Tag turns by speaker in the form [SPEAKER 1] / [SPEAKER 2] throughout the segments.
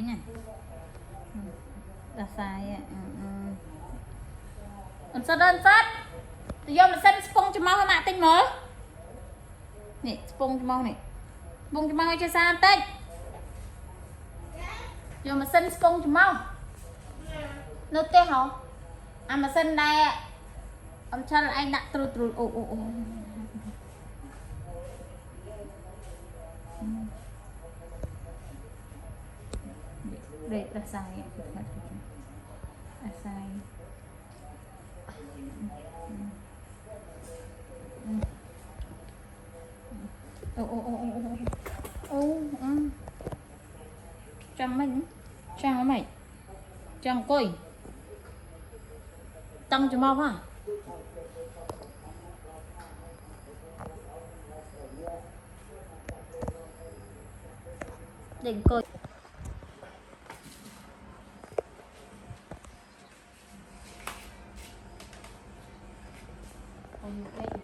[SPEAKER 1] đấy nhỉ. Là sai ạ. Ấn sắt tôi vô mà sân spong cho mau hả mạ tinh mới nè spong cho mau nè spong cho mau cho sao tinh vô mà sân spong cho mau nốt tê hả mà sân đây ông cho là anh đặt trù trù để là sai là sai Trăng mình Trăng mày Trăng coi tăng cho mau hả đỉnh coi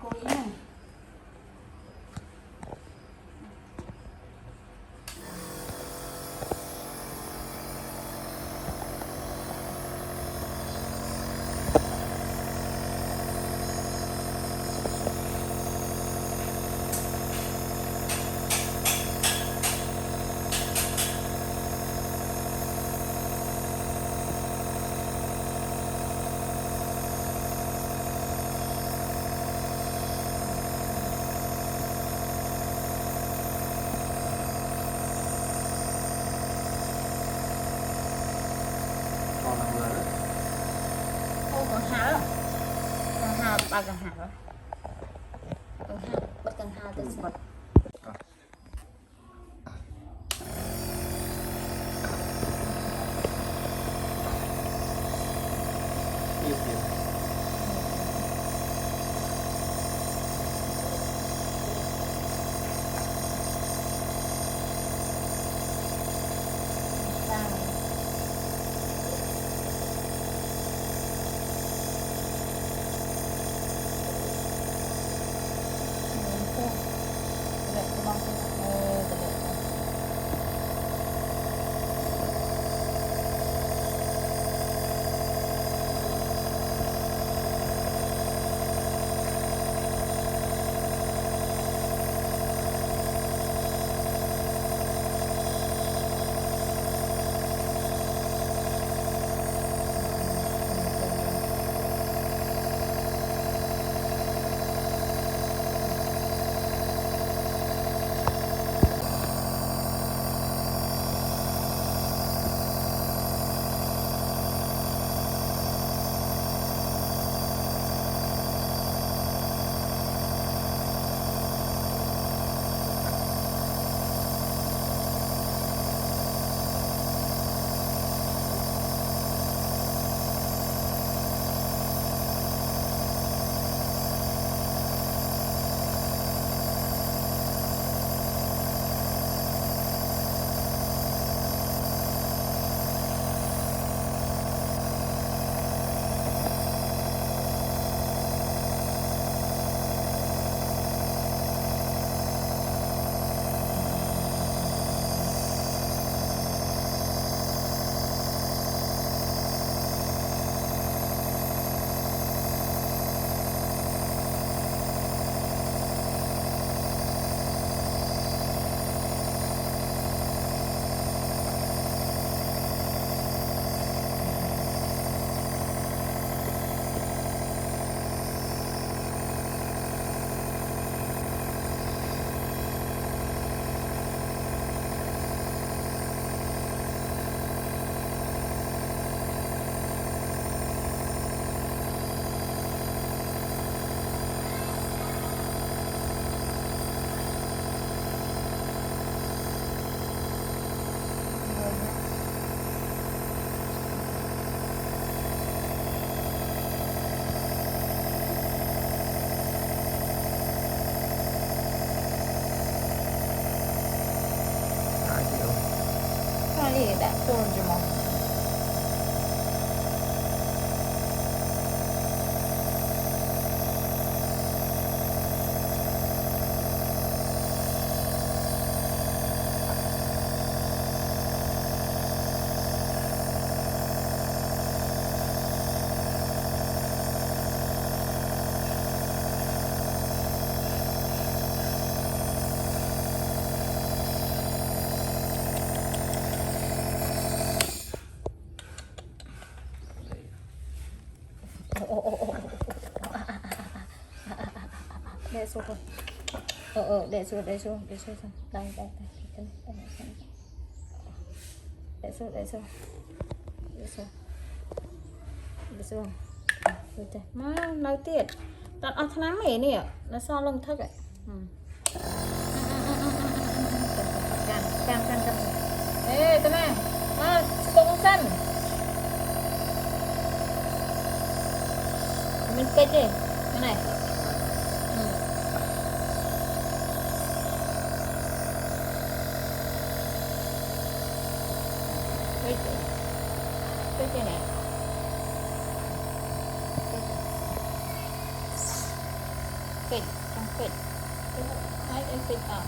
[SPEAKER 1] cô ý này còn hào rồi còn hào ba cần hào rồi còn hào bất cần hào từ bật đã turun cuma để xuống thôi để xuống đây đây để xuống rồi trời má nói tiệt tận ăn thằng mày nè nó so lông thất vậy can ê tao nè con xanh mình cây đi cái này cây này cây trong cây hai em cây tạm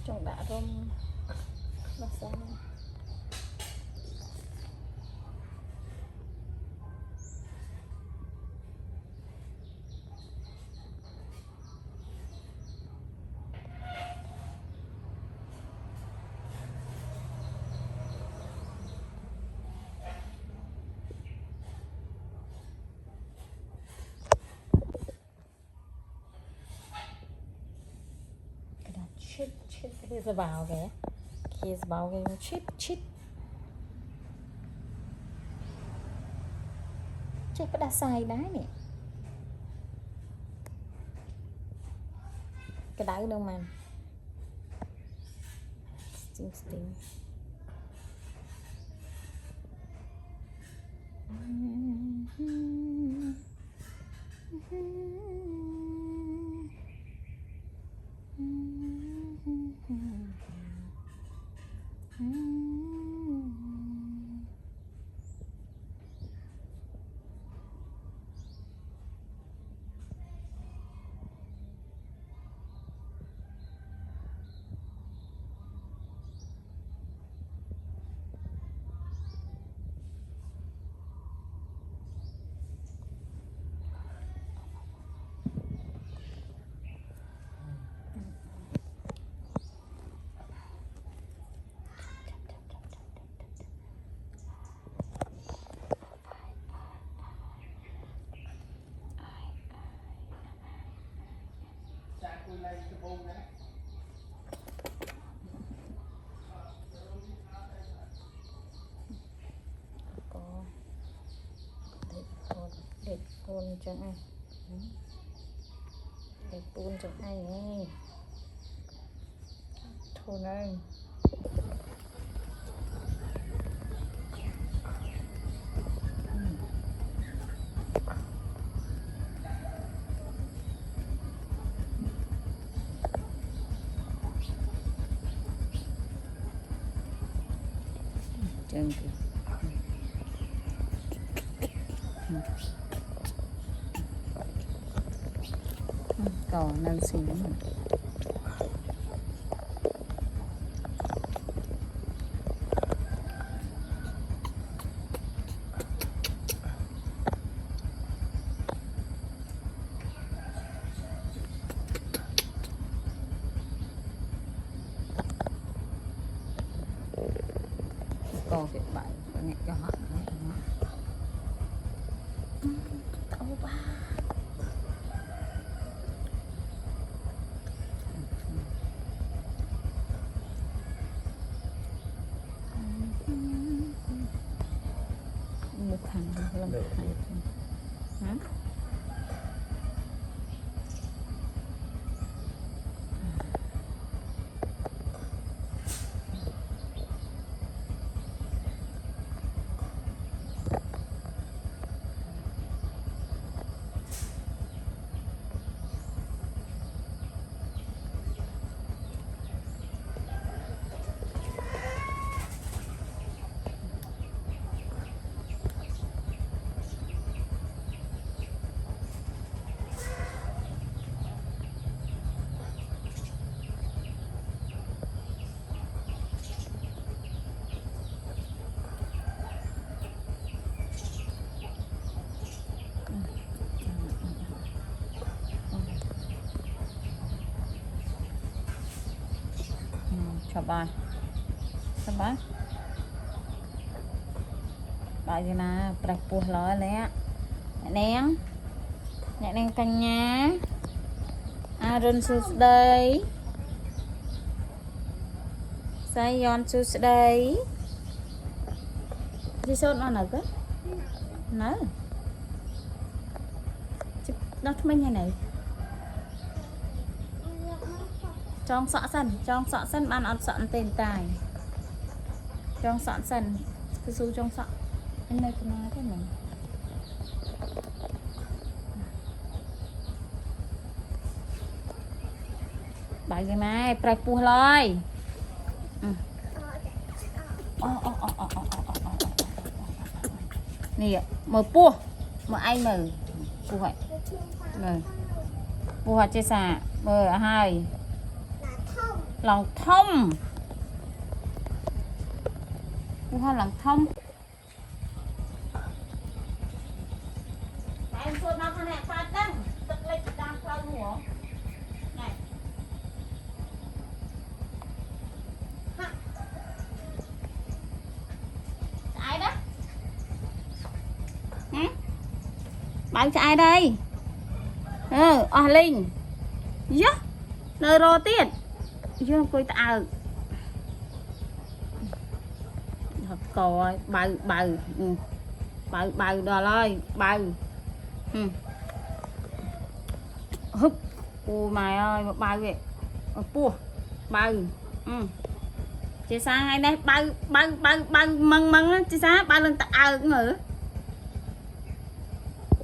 [SPEAKER 1] trong đã rôm nó xong Here's a vào kìa. Here's a vào kìa. Chít. Chắc phải đa sai đá nè. Cái đá đâu mà. Sting. có để côn cho anh để côn cho anh ấy thôi đây chân kìa cỏ năng xíu cỏ việc bậy này cho họ ô ba một thằng lâm thằng hả chào bài chào bài bài gì nè bạch buộc lỡ nè nén nhẹ nén canh nhá Aaron đây Sayon đây đi sốt nó nở cái nở nó mấy ngày này trong sọ sân bạn ăn sọn tên tài trong sọn sân cái số trong sọ anh này cái nào thế mình bài cái này phải pu lôi nè mở pu mở anh mở pu vậy mở pu hạt chia sẻ mở hai lòng thông pu hoa lòng thông em phun nó cái này pha đăng tức lên đang pha ngủ này ai đó bạn cho ai đây Linh yeah. Nơi rô tiết chưa coi tạo coi bầu đò lơi bầu húp ô mày ơi một bầu vậy pua bầu chị sang hay đây bầu măng măng chị sáng ba lần tạo ngữ